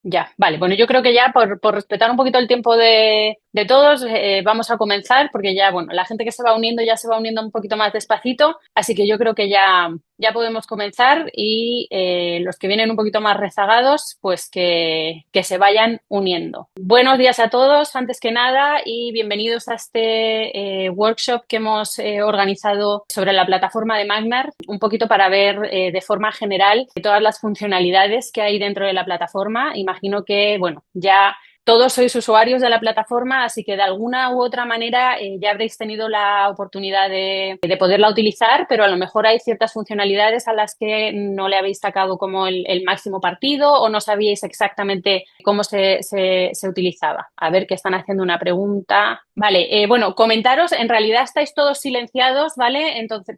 Ya, vale. Bueno, yo creo que ya por respetar un poquito el tiempo de todos, vamos a comenzar porque ya, bueno, la gente que se va uniendo ya se va uniendo un poquito más despacito, así que yo creo que ya podemos comenzar y los que vienen un poquito más rezagados, pues que se vayan uniendo. Buenos días a todos, antes que nada, y bienvenidos a este workshop que hemos organizado sobre la plataforma de Magnar, un poquito para ver de forma general todas las funcionalidades que hay dentro de la plataforma. Imagino que, bueno, ya todos sois usuarios de la plataforma, así que de alguna u otra manera ya habréis tenido la oportunidad de poderla utilizar, pero a lo mejor hay ciertas funcionalidades a las que no le habéis sacado como el máximo partido o no sabíais exactamente cómo se utilizaba. A ver, que están haciendo una pregunta. Vale, bueno, comentaros, en realidad estáis todos silenciados, ¿vale? Entonces,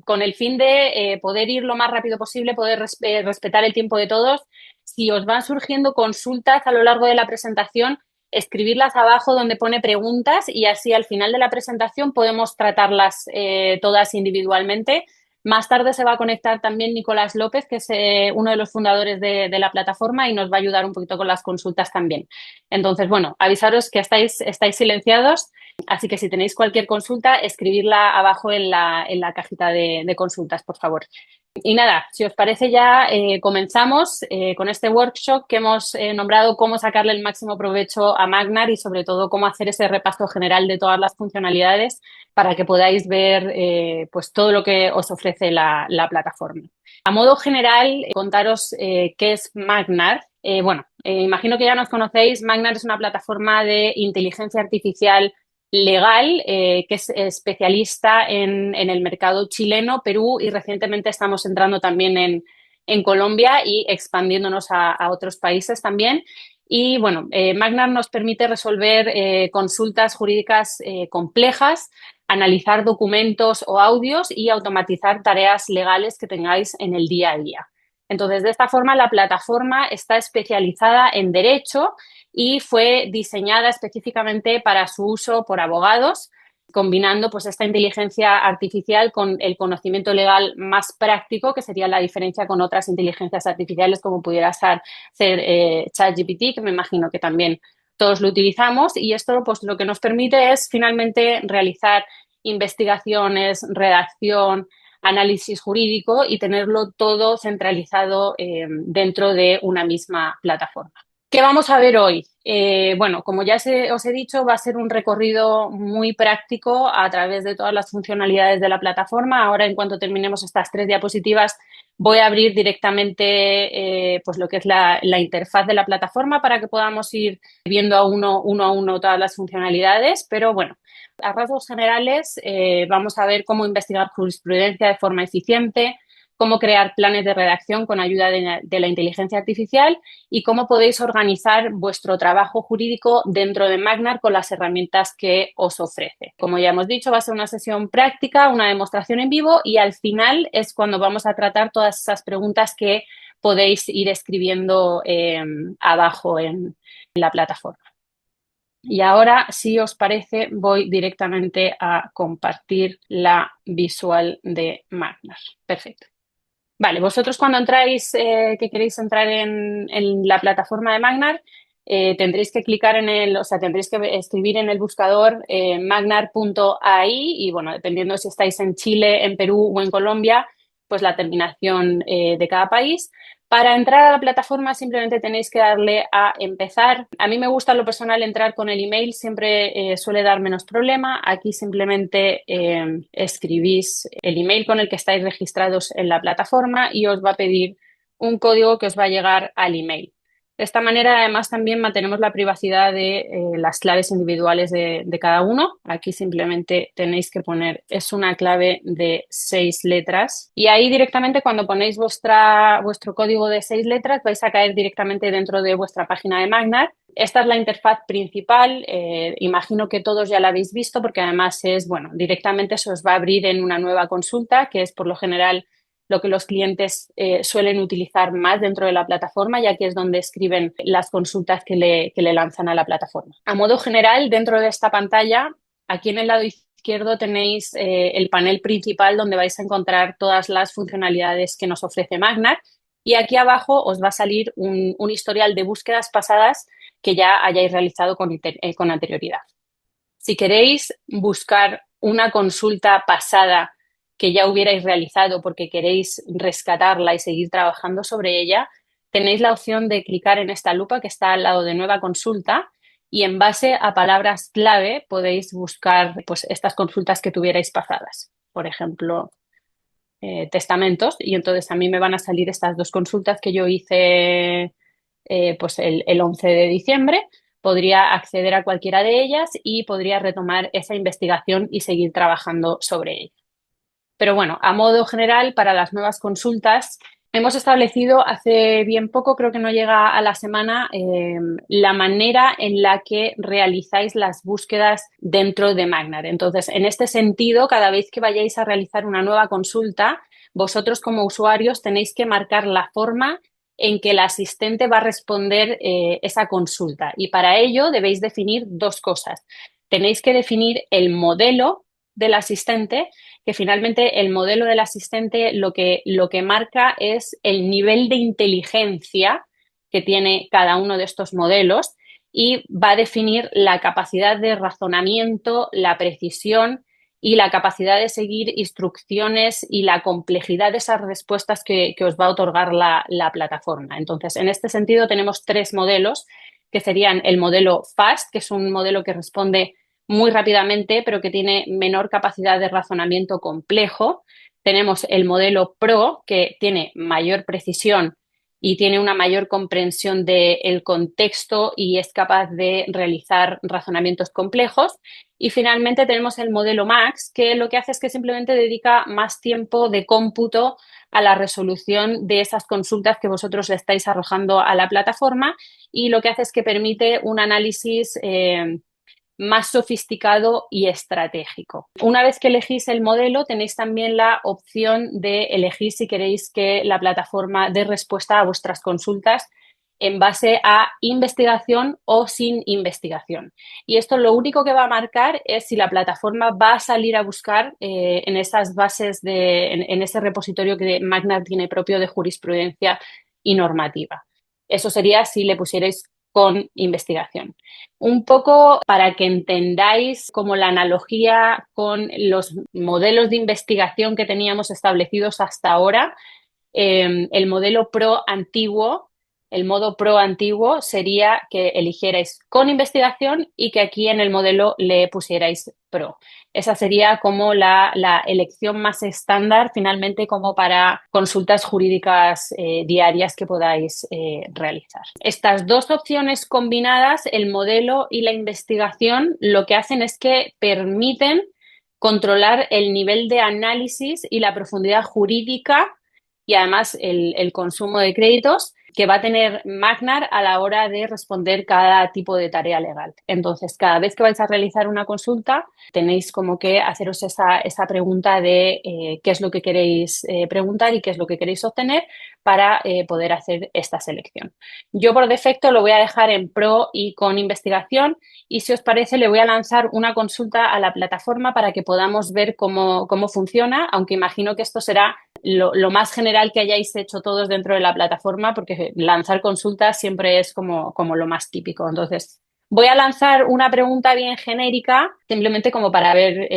con el fin de poder ir lo más rápido posible, poder respetar el tiempo de todos. Si os van surgiendo consultas a lo largo de la presentación, escribirlas abajo donde pone preguntas y así al final de la presentación podemos tratarlas todas individualmente. Más tarde se va a conectar también Nicolás López, que es uno de los fundadores de la plataforma y nos va a ayudar un poquito con las consultas también. Entonces, bueno, avisaros que estáis silenciados, así que si tenéis cualquier consulta, escribirla abajo en la cajita de consultas, por favor. Y nada, si os parece ya comenzamos con este workshop que hemos nombrado cómo sacarle el máximo provecho a Magnar y sobre todo cómo hacer ese repaso general de todas las funcionalidades para que podáis ver pues todo lo que os ofrece la plataforma. A modo general, contaros qué es Magnar. Bueno, imagino que ya nos conocéis. Magnar es una plataforma de inteligencia artificial legal, que es especialista en el mercado chileno, Perú y recientemente estamos entrando también en Colombia y expandiéndonos a otros países también. Y bueno, Magnar nos permite resolver consultas jurídicas complejas, analizar documentos o audios y automatizar tareas legales que tengáis en el día a día. Entonces, de esta forma, la plataforma está especializada en derecho y fue diseñada específicamente para su uso por abogados, combinando pues esta inteligencia artificial con el conocimiento legal más práctico, que sería la diferencia con otras inteligencias artificiales como pudiera ser ChatGPT, que me imagino que también todos lo utilizamos, y esto pues lo que nos permite es finalmente realizar investigaciones, redacción, análisis jurídico y tenerlo todo centralizado dentro de una misma plataforma. ¿Qué vamos a ver hoy? Bueno, como ya os he dicho, va a ser un recorrido muy práctico a través de todas las funcionalidades de la plataforma. Ahora, en cuanto terminemos estas 3 diapositivas, voy a abrir directamente pues lo que es la interfaz de la plataforma para que podamos ir viendo uno a uno todas las funcionalidades. Pero bueno, a rasgos generales, vamos a ver cómo investigar jurisprudencia de forma eficiente, cómo crear planes de redacción con ayuda de la inteligencia artificial y cómo podéis organizar vuestro trabajo jurídico dentro de Magnar con las herramientas que os ofrece. Como ya hemos dicho, va a ser una sesión práctica, una demostración en vivo y al final es cuando vamos a tratar todas esas preguntas que podéis ir escribiendo abajo en la plataforma. Y ahora, si os parece, voy directamente a compartir la visual de Magnar. Perfecto. Vale, vosotros cuando entráis, que queréis entrar en la plataforma de Magnar, tendréis que clicar o sea, tendréis que escribir en el buscador magnar.ai y bueno, dependiendo si estáis en Chile, en Perú o en Colombia, pues la terminación de cada país. Para entrar a la plataforma simplemente tenéis que darle a empezar. A mí me gusta en lo personal entrar con el email, siempre suele dar menos problema. Aquí simplemente escribís el email con el que estáis registrados en la plataforma y os va a pedir un código que os va a llegar al email. De esta manera, además, también mantenemos la privacidad de las claves individuales de cada uno. Aquí simplemente tenéis que poner, es una clave de 6 letras. Y ahí directamente cuando ponéis vuestro código de 6 letras, vais a caer directamente dentro de vuestra página de Magnar. Esta es la interfaz principal. Imagino que todos ya la habéis visto porque además bueno, directamente se os va a abrir en una nueva consulta, que es por lo general lo que los clientes suelen utilizar más dentro de la plataforma, ya que es donde escriben las consultas que le lanzan a la plataforma. A modo general, dentro de esta pantalla, aquí en el lado izquierdo tenéis el panel principal donde vais a encontrar todas las funcionalidades que nos ofrece Magnar y aquí abajo os va a salir un historial de búsquedas pasadas que ya hayáis realizado con anterioridad. Si queréis buscar una consulta pasada que ya hubierais realizado porque queréis rescatarla y seguir trabajando sobre ella, tenéis la opción de clicar en esta lupa que está al lado de nueva consulta y en base a palabras clave podéis buscar pues, estas consultas que tuvierais pasadas. Por ejemplo, testamentos, y entonces a mí me van a salir estas dos consultas que yo hice pues el 11 de diciembre. Podría acceder a cualquiera de ellas y podría retomar esa investigación y seguir trabajando sobre ella. Pero bueno, a modo general, para las nuevas consultas, hemos establecido hace bien poco, creo que no llega a la semana, la manera en la que realizáis las búsquedas dentro de Magnar. Entonces, en este sentido, cada vez que vayáis a realizar una nueva consulta, vosotros como usuarios tenéis que marcar la forma en que el asistente va a responder esa consulta. Y para ello debéis definir dos cosas. Tenéis que definir el modelo del asistente, que finalmente el modelo del asistente lo que marca es el nivel de inteligencia que tiene cada uno de estos modelos y va a definir la capacidad de razonamiento, la precisión y la capacidad de seguir instrucciones y la complejidad de esas respuestas que os va a otorgar la plataforma. Entonces, en este sentido, tenemos tres modelos que serían el modelo FAST, que es un modelo que responde muy rápidamente, pero que tiene menor capacidad de razonamiento complejo. Tenemos el modelo Pro, que tiene mayor precisión y tiene una mayor comprensión del contexto y es capaz de realizar razonamientos complejos. Y finalmente tenemos el modelo Max, que lo que hace es que simplemente dedica más tiempo de cómputo a la resolución de esas consultas que vosotros le estáis arrojando a la plataforma y lo que hace es que permite un análisis más sofisticado y estratégico. Una vez que elegís el modelo, tenéis también la opción de elegir si queréis que la plataforma dé respuesta a vuestras consultas en base a investigación o sin investigación. Y esto lo único que va a marcar es si la plataforma va a salir a buscar en esas bases, en ese repositorio que Magnar tiene propio de jurisprudencia y normativa. Eso sería si le pusierais con investigación. Un poco para que entendáis como la analogía con los modelos de investigación que teníamos establecidos hasta ahora, el modelo pro antiguo, el modo pro antiguo sería que eligierais con investigación y que aquí en el modelo le pusierais pro. Esa sería como la elección más estándar finalmente como para consultas jurídicas diarias que podáis realizar. Estas dos opciones combinadas, el modelo y la investigación, lo que hacen es que permiten controlar el nivel de análisis y la profundidad jurídica y además el consumo de créditos que va a tener Magnar a la hora de responder cada tipo de tarea legal. Entonces, cada vez que vais a realizar una consulta, tenéis como que haceros esa pregunta de qué es lo que queréis preguntar y qué es lo que queréis obtener para poder hacer esta selección. Yo por defecto lo voy a dejar en pro y con investigación y si os parece le voy a lanzar una consulta a la plataforma para que podamos ver cómo funciona, aunque imagino que esto será lo más general que hayáis hecho todos dentro de la plataforma, porque lanzar consultas siempre es como lo más típico. Entonces, voy a lanzar una pregunta bien genérica, simplemente como para ver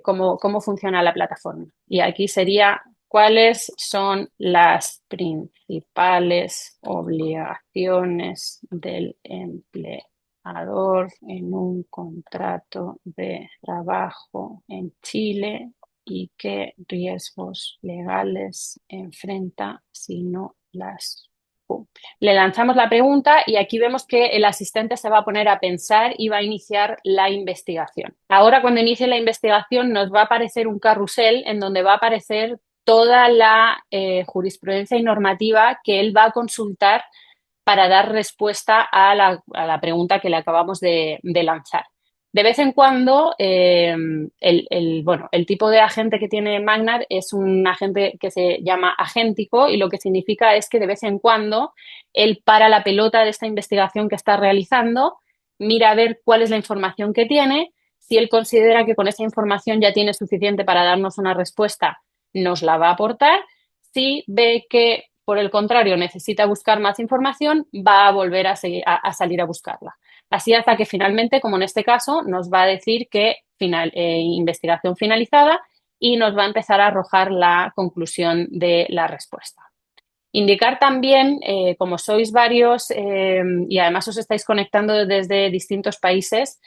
cómo funciona la plataforma. Y aquí sería, ¿cuáles son las principales obligaciones del empleador en un contrato de trabajo en Chile y qué riesgos legales enfrenta si no las cumple? Le lanzamos la pregunta y aquí vemos que el asistente se va a poner a pensar y va a iniciar la investigación. Ahora, cuando inicie la investigación, nos va a aparecer un carrusel en donde va a aparecer toda la jurisprudencia y normativa que él va a consultar para dar respuesta a la pregunta que le acabamos de lanzar. De vez en cuando, el tipo de agente que tiene Magnar es un agente que se llama agéntico y lo que significa es que de vez en cuando él para la pelota de esta investigación que está realizando, mira a ver cuál es la información que tiene. Si él considera que con esa información ya tiene suficiente para darnos una respuesta, nos la va a aportar. Si ve que por el contrario, necesita buscar más información, va a volver a salir a buscarla. Así hasta que finalmente, como en este caso, nos va a decir que investigación finalizada y nos va a empezar a arrojar la conclusión de la respuesta. Indicar también, como sois varios y además os estáis conectando desde distintos países,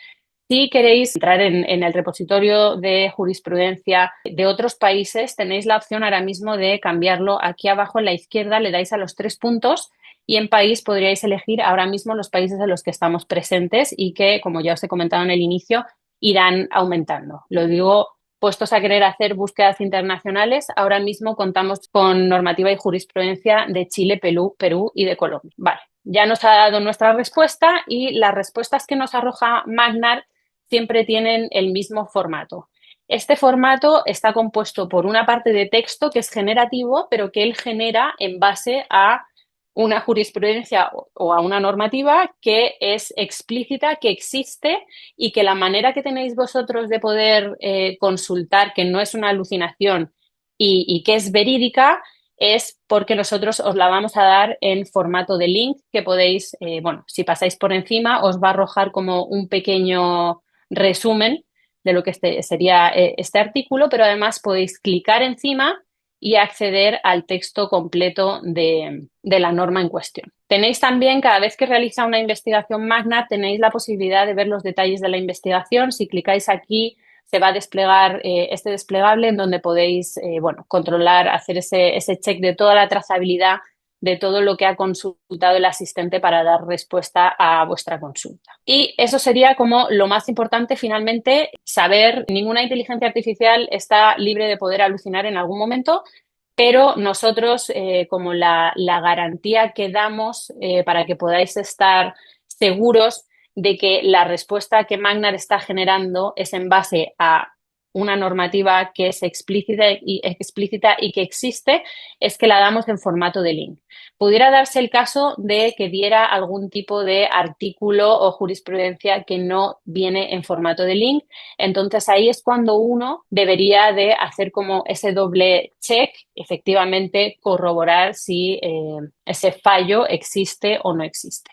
si queréis entrar en el repositorio de jurisprudencia de otros países, tenéis la opción ahora mismo de cambiarlo. Aquí abajo en la izquierda le dais a los 3 puntos y en país podríais elegir ahora mismo los países en los que estamos presentes y que, como ya os he comentado en el inicio, irán aumentando. Lo digo, puestos a querer hacer búsquedas internacionales, ahora mismo contamos con normativa y jurisprudencia de Chile, Perú y de Colombia. Vale, ya nos ha dado nuestra respuesta y las respuestas que nos arroja Magnar siempre tienen el mismo formato. Este formato está compuesto por una parte de texto que es generativo, pero que él genera en base a una jurisprudencia o a una normativa que es explícita, que existe y que la manera que tenéis vosotros de poder consultar, que no es una alucinación y que es verídica, es porque nosotros os la vamos a dar en formato de link que podéis, bueno, si pasáis por encima, os va a arrojar como un pequeño resumen de lo que sería este artículo, pero además podéis clicar encima y acceder al texto completo de la norma en cuestión. Tenéis también, cada vez que realiza una investigación Magnar, tenéis la posibilidad de ver los detalles de la investigación. Si clicáis aquí, se va a desplegar este desplegable en donde podéis bueno, controlar, hacer ese check de toda la trazabilidad de todo lo que ha consultado el asistente para dar respuesta a vuestra consulta. Y eso sería como lo más importante, finalmente, saber, ninguna inteligencia artificial está libre de poder alucinar en algún momento, pero nosotros, como la garantía que damos para que podáis estar seguros de que la respuesta que Magnar está generando es en base a una normativa que es explícita y que existe, es que la damos en formato de link. Pudiera darse el caso de que diera algún tipo de artículo o jurisprudencia que no viene en formato de link. Entonces ahí es cuando uno debería de hacer como ese doble check, efectivamente corroborar si ese fallo existe o no existe.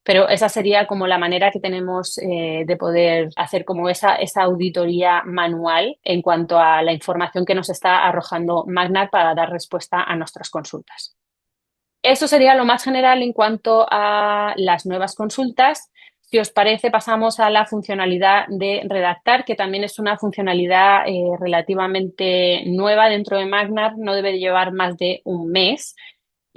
Pero esa sería como la manera que tenemos de poder hacer como esa auditoría manual en cuanto a la información que nos está arrojando Magnar para dar respuesta a nuestras consultas. Eso sería lo más general en cuanto a las nuevas consultas. Si os parece, pasamos a la funcionalidad de redactar, que también es una funcionalidad relativamente nueva dentro de Magnar, no debe llevar más de un mes.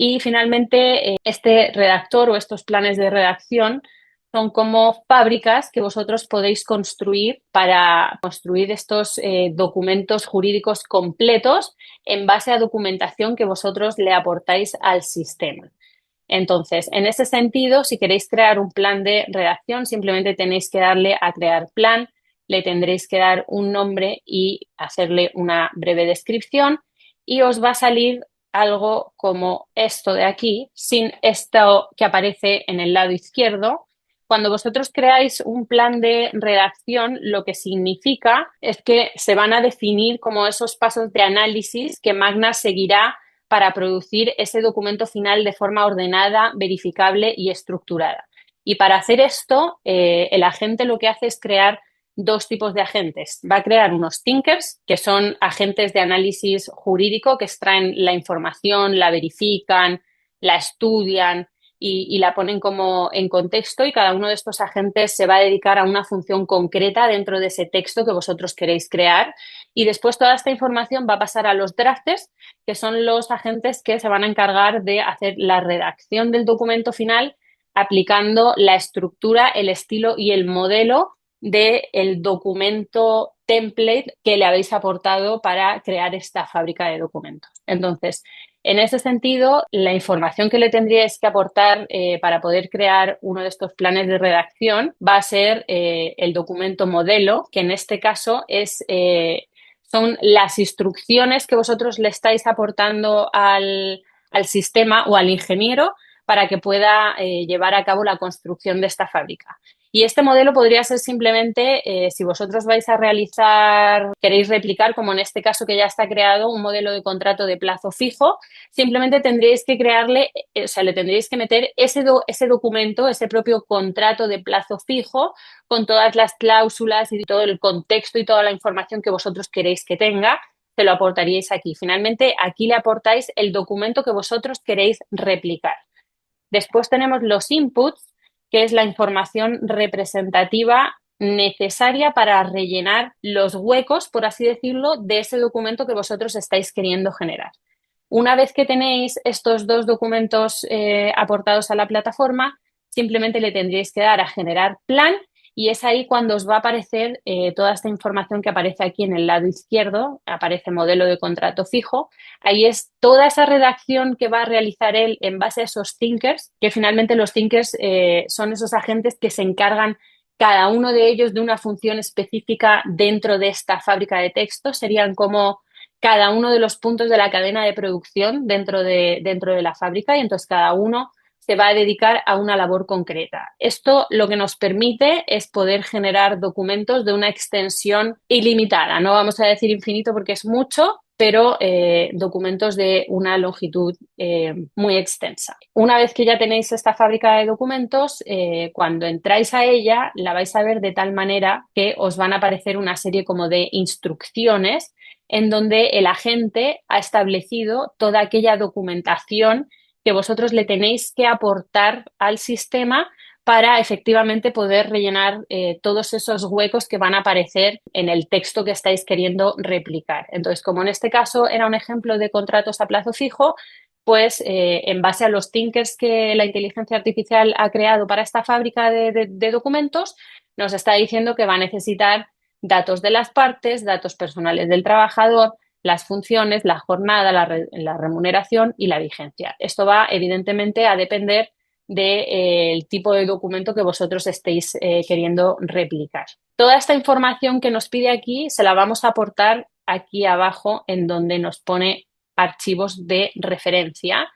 Y finalmente, este redactor o estos planes de redacción son como fábricas que vosotros podéis construir para construir estos documentos jurídicos completos en base a documentación que vosotros le aportáis al sistema. Entonces, en ese sentido, si queréis crear un plan de redacción, simplemente tenéis que darle a crear plan, le tendréis que dar un nombre y hacerle una breve descripción y os va a salir algo como esto de aquí, sin esto que aparece en el lado izquierdo. Cuando vosotros creáis un plan de redacción, lo que significa es que se van a definir como esos pasos de análisis que Magnar seguirá para producir ese documento final de forma ordenada, verificable y estructurada. Y para hacer esto, el agente lo que hace es crear dos tipos de agentes. Va a crear unos thinkers, que son agentes de análisis jurídico que extraen la información, la verifican, la estudian y la ponen como en contexto, y cada uno de estos agentes se va a dedicar a una función concreta dentro de ese texto que vosotros queréis crear. Y después toda esta información va a pasar a los drafters, que son los agentes que se van a encargar de hacer la redacción del documento final aplicando la estructura, el estilo y el modelo del documento template que le habéis aportado para crear esta fábrica de documentos. Entonces, en ese sentido, la información que le tendríais que aportar para poder crear uno de estos planes de redacción va a ser el documento modelo, que en este caso son las instrucciones que vosotros le estáis aportando al sistema o al ingeniero para que pueda llevar a cabo la construcción de esta fábrica. Y este modelo podría ser simplemente, si vosotros vais a realizar, queréis replicar, como en este caso que ya está creado, un modelo de contrato de plazo fijo, simplemente tendríais que crearle, o sea, le tendríais que meter ese documento, ese propio contrato de plazo fijo, con todas las cláusulas y todo el contexto y toda la información que vosotros queréis que tenga, se lo aportaríais aquí. Finalmente, aquí le aportáis el documento que vosotros queréis replicar. Después tenemos los inputs, que es la información representativa necesaria para rellenar los huecos, por así decirlo, de ese documento que vosotros estáis queriendo generar. Una vez que tenéis estos dos documentos aportados a la plataforma, simplemente le tendréis que dar a generar plan y es ahí cuando os va a aparecer toda esta información que aparece aquí en el lado izquierdo, aparece modelo de contrato fijo. Ahí es toda esa redacción que va a realizar él en base a esos thinkers, que finalmente los thinkers son esos agentes que se encargan cada uno de ellos de una función específica dentro de esta fábrica de texto. Serían como cada uno de los puntos de la cadena de producción dentro de la fábrica y entonces cada uno se va a dedicar a una labor concreta. Esto lo que nos permite es poder generar documentos de una extensión ilimitada. No vamos a decir infinito porque es mucho, pero documentos de una longitud muy extensa. Una vez que ya tenéis esta fábrica de documentos, cuando entráis a ella, la vais a ver de tal manera que os van a aparecer una serie como de instrucciones en donde el agente ha establecido toda aquella documentación que vosotros le tenéis que aportar al sistema para efectivamente poder rellenar todos esos huecos que van a aparecer en el texto que estáis queriendo replicar. Entonces, como en este caso era un ejemplo de contratos a plazo fijo, pues en base a los thinkers que la inteligencia artificial ha creado para esta fábrica de documentos, nos está diciendo que va a necesitar datos de las partes, datos personales del trabajador, las funciones, la jornada, la remuneración y la vigencia. Esto va evidentemente a depender del tipo de documento que vosotros estéis queriendo replicar. Toda esta información que nos pide aquí se la vamos a aportar aquí abajo en donde nos pone archivos de referencia.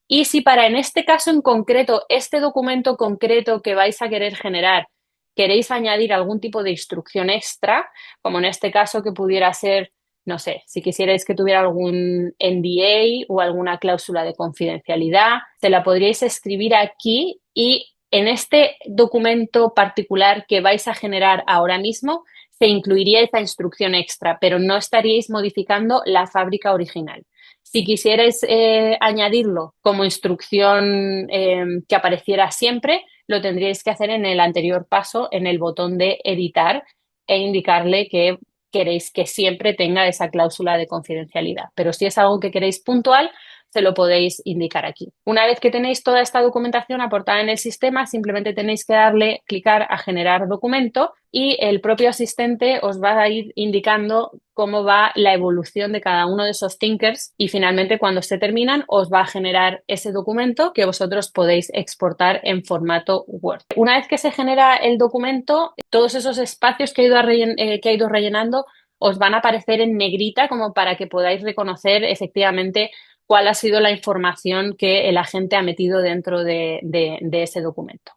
Y si para en este caso en concreto, este documento concreto que vais a querer generar, queréis añadir algún tipo de instrucción extra, como en este caso que pudiera ser, no sé, si quisierais que tuviera algún NDA o alguna cláusula de confidencialidad, se la podríais escribir aquí y en este documento particular que vais a generar ahora mismo se incluiría esa instrucción extra, pero no estaríais modificando la fábrica original. Si quisierais añadirlo como instrucción que apareciera siempre, lo tendríais que hacer en el anterior paso, en el botón de editar e indicarle que queréis que siempre tenga esa cláusula de confidencialidad. Pero si es algo que queréis puntual, se lo podéis indicar aquí. Una vez que tenéis toda esta documentación aportada en el sistema, simplemente tenéis que darle, clicar a generar documento y el propio asistente os va a ir indicando cómo va la evolución de cada uno de esos thinkers y finalmente cuando se terminan os va a generar ese documento que vosotros podéis exportar en formato Word. Una vez que se genera el documento, todos esos espacios que ha ido rellenando os van a aparecer en negrita como para que podáis reconocer efectivamente cuál ha sido la información que el agente ha metido dentro de ese documento.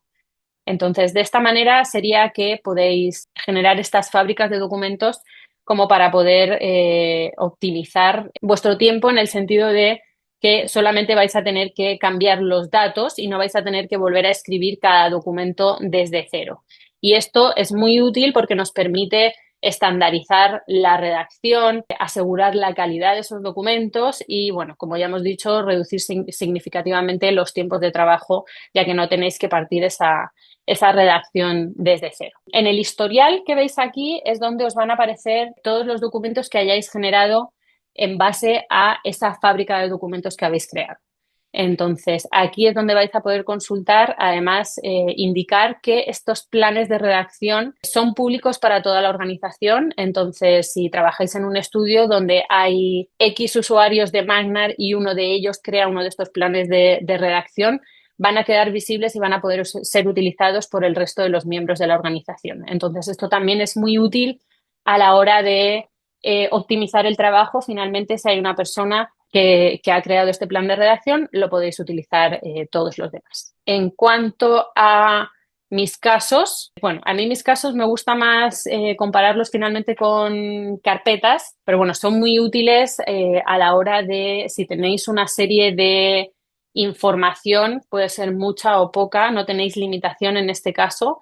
Entonces, de esta manera sería que podéis generar estas fábricas de documentos como para poder optimizar vuestro tiempo en el sentido de que solamente vais a tener que cambiar los datos y no vais a tener que volver a escribir cada documento desde cero. Y esto es muy útil porque nos permite estandarizar la redacción, asegurar la calidad de esos documentos y, bueno, como ya hemos dicho, reducir significativamente los tiempos de trabajo, ya que no tenéis que partir esa redacción desde cero. En el historial que veis aquí es donde os van a aparecer todos los documentos que hayáis generado en base a esa fábrica de documentos que habéis creado. Entonces, aquí es donde vais a poder consultar, además, indicar que estos planes de redacción son públicos para toda la organización. Entonces, si trabajáis en un estudio donde hay X usuarios de Magnar y uno de ellos crea uno de estos planes de redacción, van a quedar visibles y van a poder ser utilizados por el resto de los miembros de la organización. Entonces, esto también es muy útil a la hora de optimizar el trabajo. Finalmente, si hay una persona que ha creado este plan de redacción, lo podéis utilizar todos los demás. En cuanto a mis casos. Bueno, a mí mis casos me gusta más compararlos finalmente con carpetas, pero bueno, son muy útiles a la hora de si tenéis una serie de información, puede ser mucha o poca, no tenéis limitación en este caso,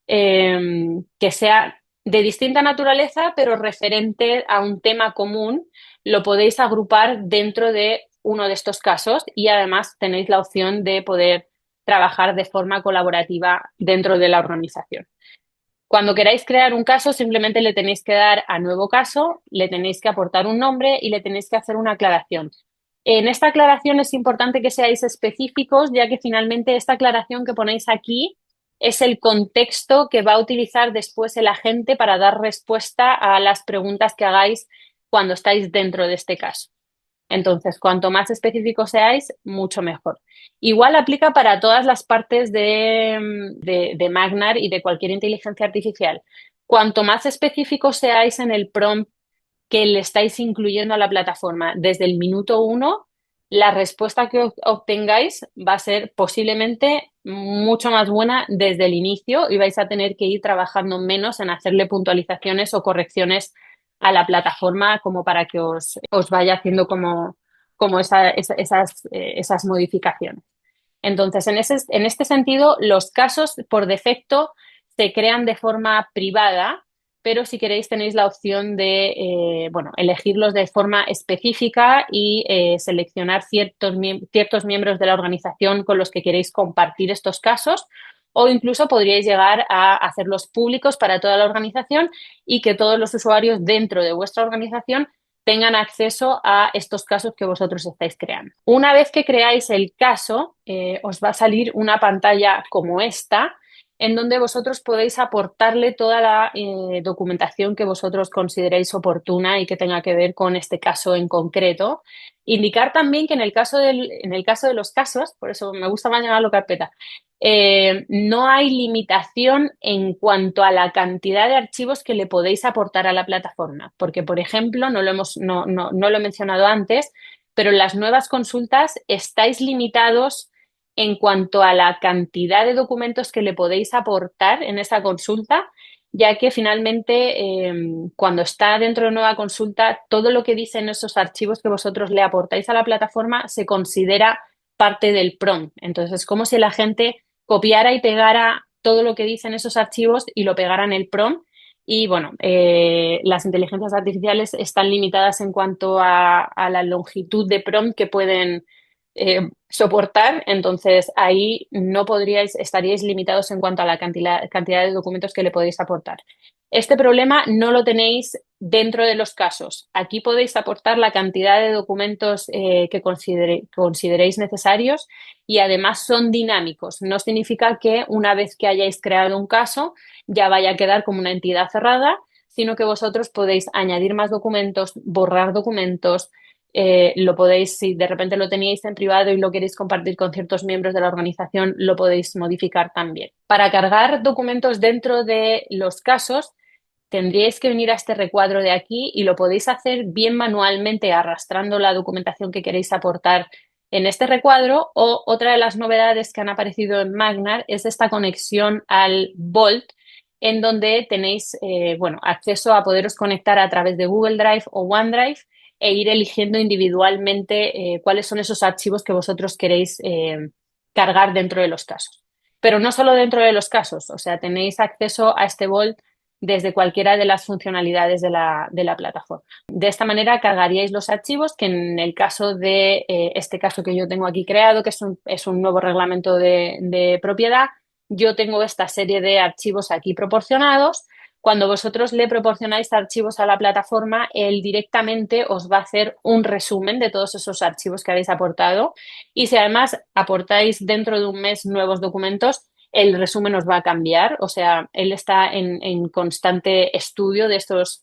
que sea de distinta naturaleza, pero referente a un tema común, lo podéis agrupar dentro de uno de estos casos y además tenéis la opción de poder trabajar de forma colaborativa dentro de la organización. Cuando queráis crear un caso, simplemente le tenéis que dar a nuevo caso, le tenéis que aportar un nombre y le tenéis que hacer una aclaración. En esta aclaración es importante que seáis específicos, ya que finalmente esta aclaración que ponéis aquí es el contexto que va a utilizar después el agente para dar respuesta a las preguntas que hagáis cuando estáis dentro de este caso. Entonces, cuanto más específicos seáis, mucho mejor. Igual aplica para todas las partes de Magnar y de cualquier inteligencia artificial. Cuanto más específicos seáis en el prompt que le estáis incluyendo a la plataforma desde el minuto uno, la respuesta que obtengáis va a ser posiblemente mucho más buena desde el inicio y vais a tener que ir trabajando menos en hacerle puntualizaciones o correcciones a la plataforma como para que os vaya haciendo como esas modificaciones. Entonces, en este sentido, los casos por defecto se crean de forma privada, pero si queréis tenéis la opción de bueno, elegirlos de forma específica y seleccionar ciertos miembros de la organización con los que queréis compartir estos casos, o incluso podríais llegar a hacerlos públicos para toda la organización y que todos los usuarios dentro de vuestra organización tengan acceso a estos casos que vosotros estáis creando. Una vez que creáis el caso, os va a salir una pantalla como esta, en donde vosotros podéis aportarle toda la documentación que vosotros consideréis oportuna y que tenga que ver con este caso en concreto. Indicar también que en el caso de los casos, por eso me gusta más llamarlo carpeta, no hay limitación en cuanto a la cantidad de archivos que le podéis aportar a la plataforma, porque, por ejemplo, no lo he mencionado antes, pero en las nuevas consultas estáis limitados en cuanto a la cantidad de documentos que le podéis aportar en esa consulta, ya que finalmente cuando está dentro de nueva consulta, todo lo que dicen esos archivos que vosotros le aportáis a la plataforma se considera parte del prompt. Entonces, es como si la gente copiara y pegara todo lo que dicen esos archivos y lo pegara en el prompt. Y bueno, las inteligencias artificiales están limitadas en cuanto a la longitud de prompt que pueden soportar, entonces ahí no estaríais limitados en cuanto a la cantidad de documentos que le podéis aportar. Este problema no lo tenéis dentro de los casos. Aquí podéis aportar la cantidad de documentos que consideréis necesarios y además son dinámicos. No significa que una vez que hayáis creado un caso ya vaya a quedar como una entidad cerrada, sino que vosotros podéis añadir más documentos, borrar documentos. Lo podéis, si de repente lo teníais en privado y lo queréis compartir con ciertos miembros de la organización, lo podéis modificar también. Para cargar documentos dentro de los casos, tendríais que venir a este recuadro de aquí y lo podéis hacer bien manualmente arrastrando la documentación que queréis aportar en este recuadro, o otra de las novedades que han aparecido en Magnar es esta conexión al Vault, en donde tenéis bueno, acceso a poderos conectar a través de Google Drive o OneDrive e ir eligiendo individualmente cuáles son esos archivos que vosotros queréis cargar dentro de los casos. Pero no solo dentro de los casos, o sea, tenéis acceso a este Vault desde cualquiera de las funcionalidades de la plataforma. De esta manera cargaríais los archivos que en el caso de este caso que yo tengo aquí creado, que es un nuevo reglamento de propiedad, yo tengo esta serie de archivos aquí proporcionados. Cuando vosotros le proporcionáis archivos a la plataforma, él directamente os va a hacer un resumen de todos esos archivos que habéis aportado. Y si además aportáis dentro de un mes nuevos documentos, el resumen os va a cambiar. O sea, él está en constante estudio de estos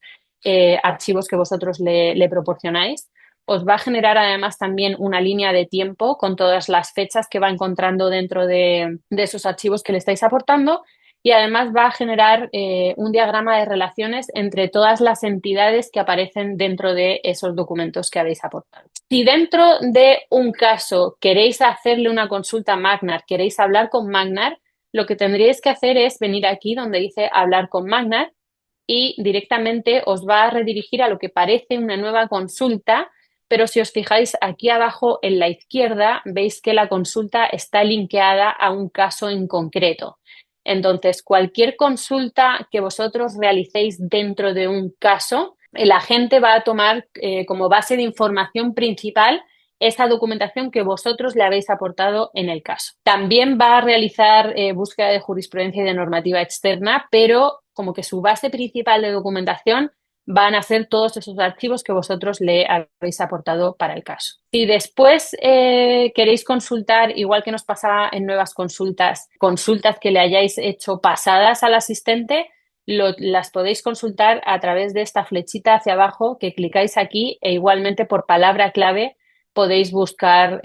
archivos que vosotros le proporcionáis. Os va a generar además también una línea de tiempo con todas las fechas que va encontrando dentro de esos archivos que le estáis aportando. Y además va a generar un diagrama de relaciones entre todas las entidades que aparecen dentro de esos documentos que habéis aportado. Si dentro de un caso queréis hacerle una consulta a Magnar, queréis hablar con Magnar, lo que tendríais que hacer es venir aquí donde dice hablar con Magnar y directamente os va a redirigir a lo que parece una nueva consulta, pero si os fijáis aquí abajo en la izquierda, veis que la consulta está linkeada a un caso en concreto. Entonces, cualquier consulta que vosotros realicéis dentro de un caso, el agente va a tomar como base de información principal esa documentación que vosotros le habéis aportado en el caso. También va a realizar búsqueda de jurisprudencia y de normativa externa, pero como que su base principal de documentación van a ser todos esos archivos que vosotros le habéis aportado para el caso. Si después queréis consultar, igual que nos pasaba en nuevas consultas, consultas que le hayáis hecho pasadas al asistente, las podéis consultar a través de esta flechita hacia abajo que clicáis aquí e igualmente por palabra clave podéis buscar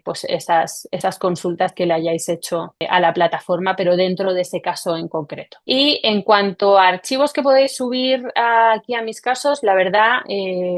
pues esas consultas que le hayáis hecho a la plataforma, pero dentro de ese caso en concreto. Y en cuanto a archivos que podéis subir aquí a mis casos, la verdad,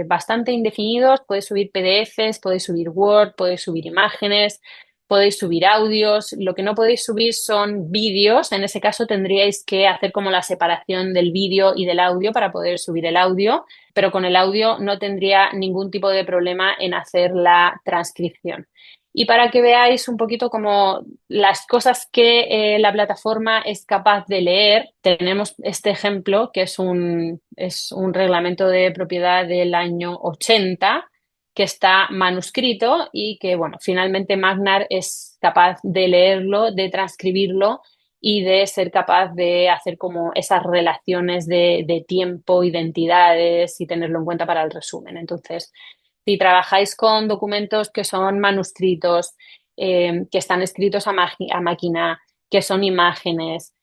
bastante indefinidos. Podéis subir PDFs, podéis subir Word, podéis subir imágenes, podéis subir audios. Lo que no podéis subir son vídeos. En ese caso tendríais que hacer como la separación del vídeo y del audio para poder subir el audio, pero con el audio no tendría ningún tipo de problema en hacer la transcripción. Y para que veáis un poquito como las cosas que la plataforma es capaz de leer, tenemos este ejemplo que es un reglamento de propiedad del año 80 que está manuscrito y que, bueno, finalmente Magnar es capaz de leerlo, de transcribirlo y de ser capaz de hacer como esas relaciones de tiempo, identidades y tenerlo en cuenta para el resumen. Entonces, si trabajáis con documentos que son manuscritos, que están escritos a máquina, que son imágenes,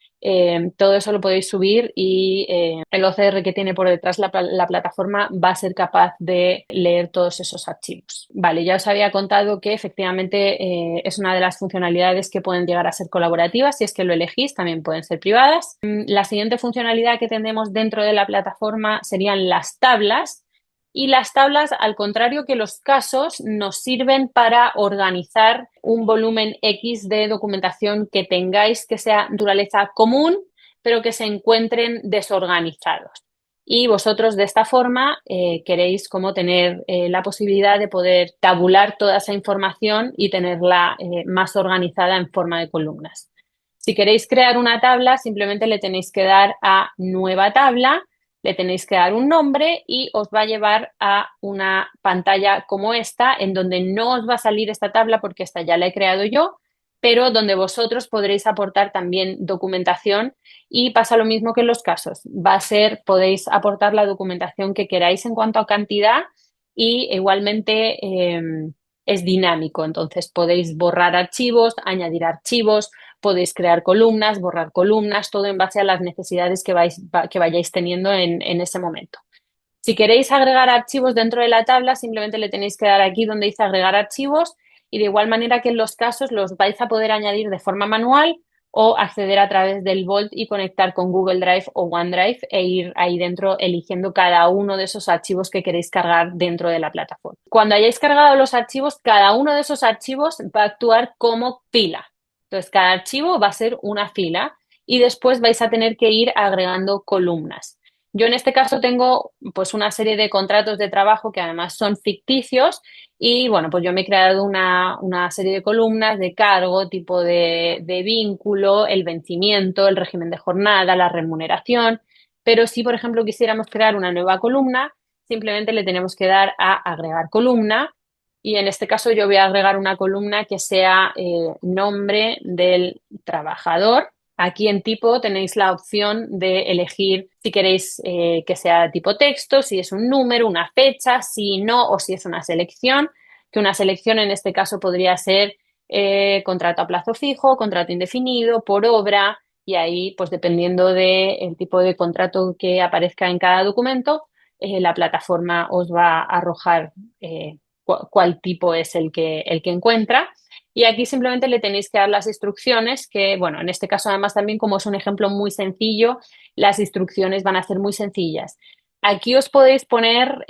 todo eso lo podéis subir y el OCR que tiene por detrás la plataforma va a ser capaz de leer todos esos archivos. Vale, ya os había contado que efectivamente es una de las funcionalidades que pueden llegar a ser colaborativas, si es que lo elegís, también pueden ser privadas. La siguiente funcionalidad que tenemos dentro de la plataforma serían las tablas. Y las tablas, al contrario que los casos, nos sirven para organizar un volumen X de documentación que tengáis que sea de naturaleza común, pero que se encuentren desorganizados. Y vosotros de esta forma queréis como tener la posibilidad de poder tabular toda esa información y tenerla más organizada en forma de columnas. Si queréis crear una tabla, simplemente le tenéis que dar a nueva tabla, le tenéis que dar un nombre y os va a llevar a una pantalla como esta, en donde no os va a salir esta tabla porque esta ya la he creado yo, pero donde vosotros podréis aportar también documentación y pasa lo mismo que en los casos. Va a ser, podéis aportar la documentación que queráis en cuanto a cantidad y igualmente es dinámico, entonces podéis borrar archivos, añadir archivos, podéis crear columnas, borrar columnas, todo en base a las necesidades que vayáis teniendo en ese momento. Si queréis agregar archivos dentro de la tabla, simplemente le tenéis que dar aquí donde dice agregar archivos y de igual manera que en los casos los vais a poder añadir de forma manual o acceder a través del Vault y conectar con Google Drive o OneDrive e ir ahí dentro eligiendo cada uno de esos archivos que queréis cargar dentro de la plataforma. Cuando hayáis cargado los archivos, cada uno de esos archivos va a actuar como fila. Entonces, cada archivo va a ser una fila y después vais a tener que ir agregando columnas. Yo en este caso tengo pues una serie de contratos de trabajo que además son ficticios y bueno, pues yo me he creado una serie de columnas de cargo, tipo de vínculo, el vencimiento, el régimen de jornada, la remuneración, pero si por ejemplo quisiéramos crear una nueva columna, simplemente le tenemos que dar a agregar columna y en este caso yo voy a agregar una columna que sea nombre del trabajador. Aquí en tipo tenéis la opción de elegir si queréis que sea tipo texto, si es un número, una fecha, si no o si es una selección, que una selección en este caso podría ser contrato a plazo fijo, contrato indefinido, por obra y ahí pues dependiendo del tipo de contrato que aparezca en cada documento, la plataforma os va a arrojar cuál tipo es el que encuentra. Y aquí simplemente le tenéis que dar las instrucciones, que bueno, en este caso además también como es un ejemplo muy sencillo, las instrucciones van a ser muy sencillas. Aquí os podéis poner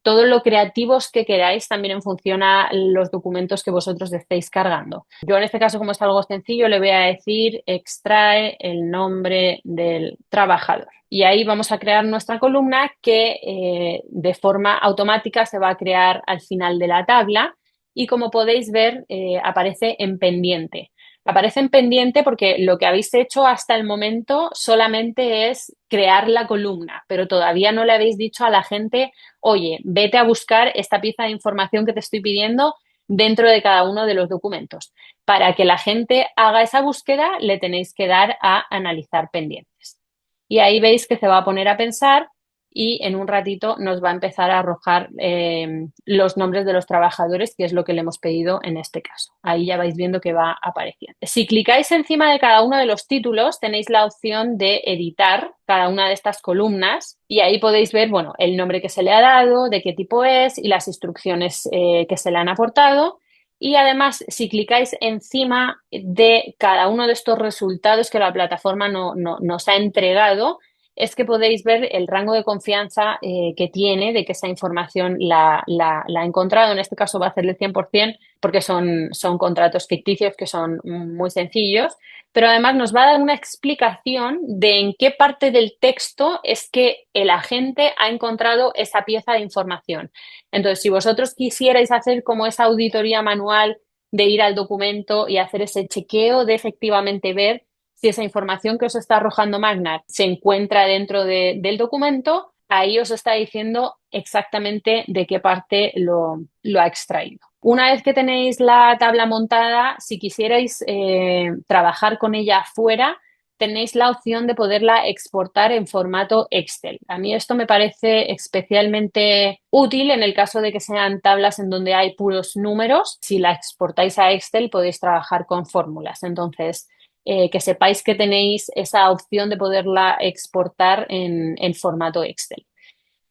todo lo creativos que queráis también en función a los documentos que vosotros estéis cargando. Yo en este caso, como es algo sencillo, le voy a decir extrae el nombre del trabajador. Y ahí vamos a crear nuestra columna que de forma automática se va a crear al final de la tabla y como podéis ver aparece en pendiente. Aparece en pendiente porque lo que habéis hecho hasta el momento solamente es crear la columna, pero todavía no le habéis dicho a la gente, oye, vete a buscar esta pieza de información que te estoy pidiendo dentro de cada uno de los documentos. Para que la gente haga esa búsqueda, le tenéis que dar a analizar pendientes. Y ahí veis que se va a poner a pensar y en un ratito nos va a empezar a arrojar los nombres de los trabajadores, que es lo que le hemos pedido en este caso. Ahí ya vais viendo que va apareciendo. Si clicáis encima de cada uno de los títulos, tenéis la opción de editar cada una de estas columnas y ahí podéis ver, bueno, el nombre que se le ha dado, de qué tipo es y las instrucciones que se le han aportado. Y además, si clicáis encima de cada uno de estos resultados que la plataforma nos ha entregado, es que podéis ver el rango de confianza que tiene de que esa información la ha encontrado. En este caso va a ser del 100% porque son contratos ficticios que son muy sencillos, pero además nos va a dar una explicación de en qué parte del texto es que el agente ha encontrado esa pieza de información. Entonces, si vosotros quisierais hacer como esa auditoría manual de ir al documento y hacer ese chequeo de efectivamente ver si esa información que os está arrojando Magnar se encuentra dentro del documento, ahí os está diciendo exactamente de qué parte lo ha extraído. Una vez que tenéis la tabla montada, si quisierais trabajar con ella fuera, tenéis la opción de poderla exportar en formato Excel. A mí esto me parece especialmente útil en el caso de que sean tablas en donde hay puros números. Si la exportáis a Excel, podéis trabajar con fórmulas. Entonces, que sepáis que tenéis esa opción de poderla exportar en formato Excel.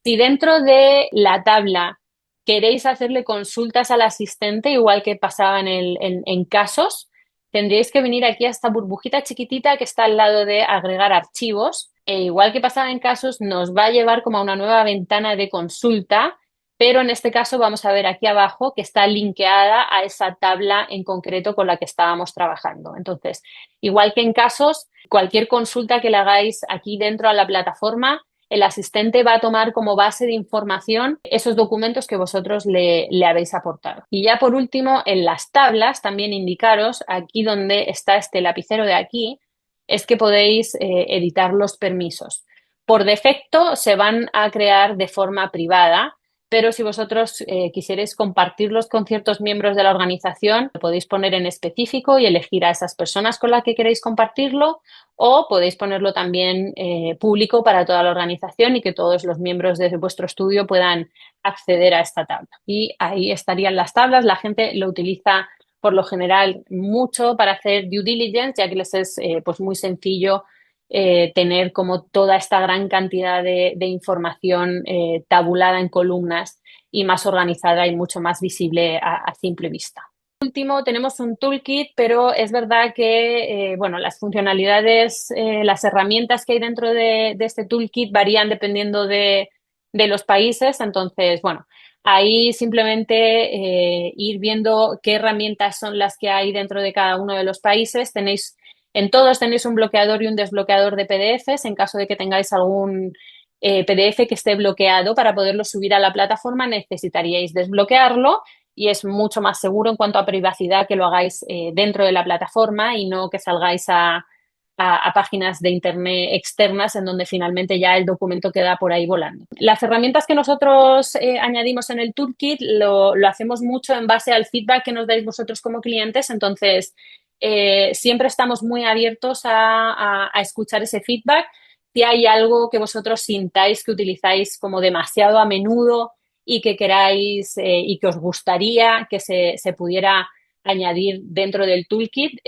Si dentro de la tabla queréis hacerle consultas al asistente, igual que pasaba en casos, tendríais que venir aquí a esta burbujita chiquitita que está al lado de agregar archivos. E igual que pasaba en casos, nos va a llevar como a una nueva ventana de consulta, pero en este caso vamos a ver aquí abajo que está linkeada a esa tabla en concreto con la que estábamos trabajando. Entonces, igual que en casos, cualquier consulta que le hagáis aquí dentro a la plataforma, el asistente va a tomar como base de información esos documentos que vosotros le habéis aportado. Y ya por último, en las tablas, también indicaros aquí donde está este lapicero de aquí, es que podéis editar los permisos. Por defecto se van a crear de forma privada, pero si vosotros quisierais compartirlos con ciertos miembros de la organización, lo podéis poner en específico y elegir a esas personas con las que queréis compartirlo o podéis ponerlo también público para toda la organización y que todos los miembros de vuestro estudio puedan acceder a esta tabla. Y ahí estarían las tablas. La gente lo utiliza por lo general mucho para hacer due diligence, ya que les es pues muy sencillo tener como toda esta gran cantidad de información tabulada en columnas y más organizada y mucho más visible a simple vista. Último, tenemos un toolkit, pero es verdad que bueno, las funcionalidades, las herramientas que hay dentro de este toolkit varían dependiendo de los países. Entonces, bueno, ahí simplemente ir viendo qué herramientas son las que hay dentro de cada uno de los países. En todos tenéis un bloqueador y un desbloqueador de PDFs. En caso de que tengáis algún PDF que esté bloqueado para poderlo subir a la plataforma, necesitaríais desbloquearlo y es mucho más seguro en cuanto a privacidad que lo hagáis dentro de la plataforma y no que salgáis a páginas de internet externas en donde finalmente ya el documento queda por ahí volando. Las herramientas que nosotros añadimos en el toolkit lo hacemos mucho en base al feedback que nos dais vosotros como clientes, entonces siempre estamos muy abiertos a escuchar ese feedback. Si hay algo que vosotros sintáis que utilizáis como demasiado a menudo y que queráis y que os gustaría que se pudiera añadir dentro del toolkit,